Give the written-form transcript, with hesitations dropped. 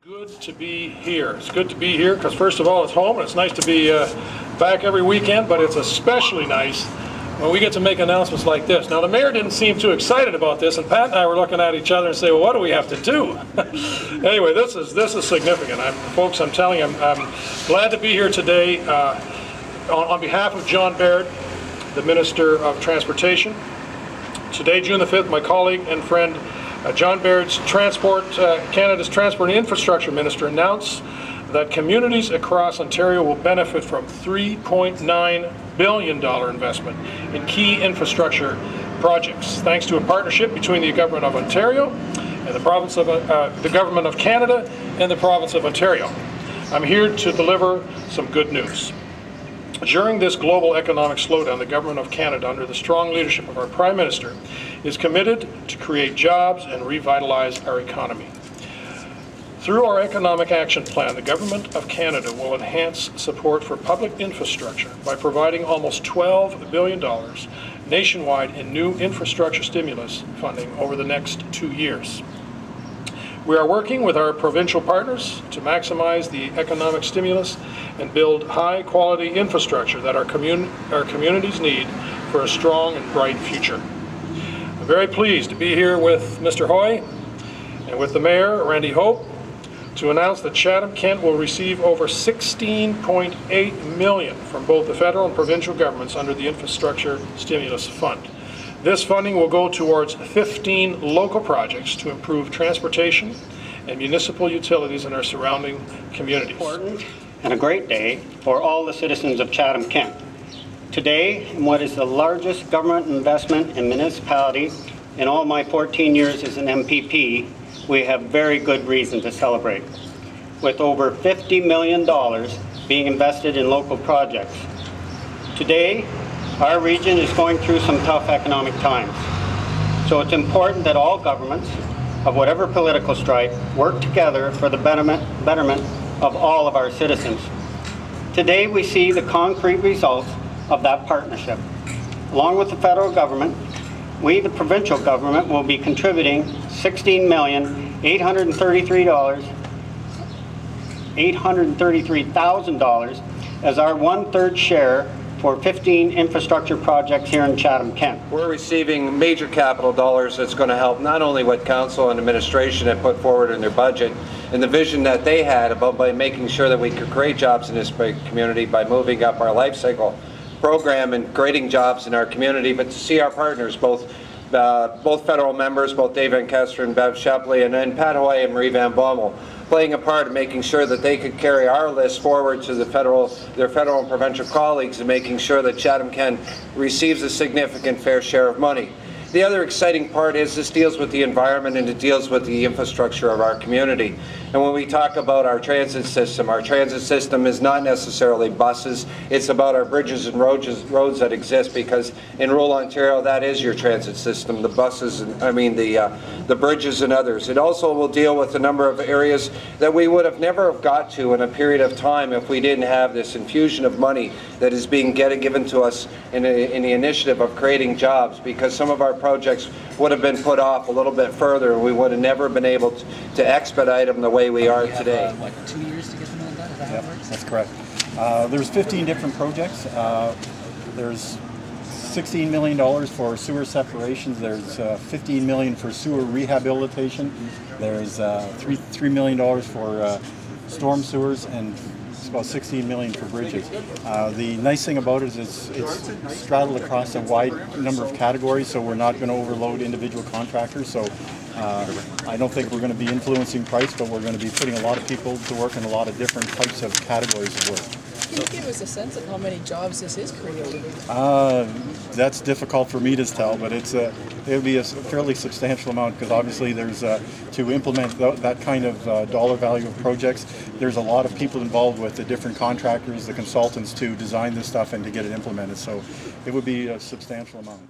Good to be here. It's good to be here because first of all it's home and it's nice to be back every weekend, but it's especially nice when we get to make announcements like this. Now the mayor didn't seem too excited about this, and Pat and I were looking at each other and say, well, what do we have to do? Anyway, this is significant. Folks, I'm telling you, I'm glad to be here today on behalf of John Baird, the Minister of Transportation. Today, June the 5th, my colleague and friend John Baird's Canada's Transport and Infrastructure Minister announced that communities across Ontario will benefit from $3.9 billion investment in key infrastructure projects, thanks to a partnership between the Government of Ontario and the Government of Canada and the Province of Ontario. I'm here to deliver some good news. During this global economic slowdown, the Government of Canada, under the strong leadership of our Prime Minister, is committed to create jobs and revitalize our economy. Through our Economic Action Plan, the Government of Canada will enhance support for public infrastructure by providing almost $12 billion nationwide in new infrastructure stimulus funding over the next 2 years. We are working with our provincial partners to maximize the economic stimulus and build high-quality infrastructure that our communities need for a strong and bright future. I'm very pleased to be here with Mr. Hoy and with the Mayor, Randy Hope, to announce that Chatham-Kent will receive over $16.8 million from both the federal and provincial governments under the Infrastructure Stimulus Fund. This funding will go towards 15 local projects to improve transportation and municipal utilities in our surrounding communities. Important and a great day for all the citizens of Chatham-Kent. Today, in what is the largest government investment in municipality in all my 14 years as an MPP, we have very good reason to celebrate. With over $50 million being invested in local projects. Today, our region is going through some tough economic times. So it's important that all governments, of whatever political stripe, work together for the betterment of all of our citizens. Today we see the concrete results of that partnership. Along with the federal government, we, the provincial government, will be contributing $16,833,000 as our 1/3 share for 15 infrastructure projects here in Chatham-Kent. We're receiving major capital dollars that's going to help not only what Council and administration had put forward in their budget and the vision that they had about by making sure that we could create jobs in this community by moving up our life cycle program and creating jobs in our community, but to see our partners, both federal members, both Dav Van Kesteren, Bev Shepley, and then Pat Hoy and Marie Van Bommel, playing a part in making sure that they could carry our list forward to their federal and provincial colleagues and making sure that Chatham-Kent receives a significant fair share of money. The other exciting part is this deals with the environment and it deals with the infrastructure of our community. And when we talk about our transit system is not necessarily buses, it's about our bridges and roads that exist, because in rural Ontario that is your transit system, the buses, the bridges and others. It also will deal with a number of areas that we would have never got to in a period of time if we didn't have this infusion of money that is being given to us in the initiative of creating jobs, because some of our projects would have been put off a little bit further and we would have never been able to expedite them the way we are today. Like 2 years to get them all done? Is that how it works? That's correct. There's 15 different projects. There's $16 million for sewer separations. There's $15 million for sewer rehabilitation. There's $3 million for storm sewers, and it's about $16 million for bridges. The nice thing about it is it's straddled across a wide number of categories, so we're not going to overload individual contractors. So I don't think we're going to be influencing price, but we're going to be putting a lot of people to work in a lot of different types of categories of work. Can you give us a sense of how many jobs this is creating? That's difficult for me to tell, but it'll be a fairly substantial amount, because obviously there's to implement that kind of dollar value of projects, there's a lot of people involved with the different contractors, the consultants, to design this stuff and to get it implemented. So it would be a substantial amount.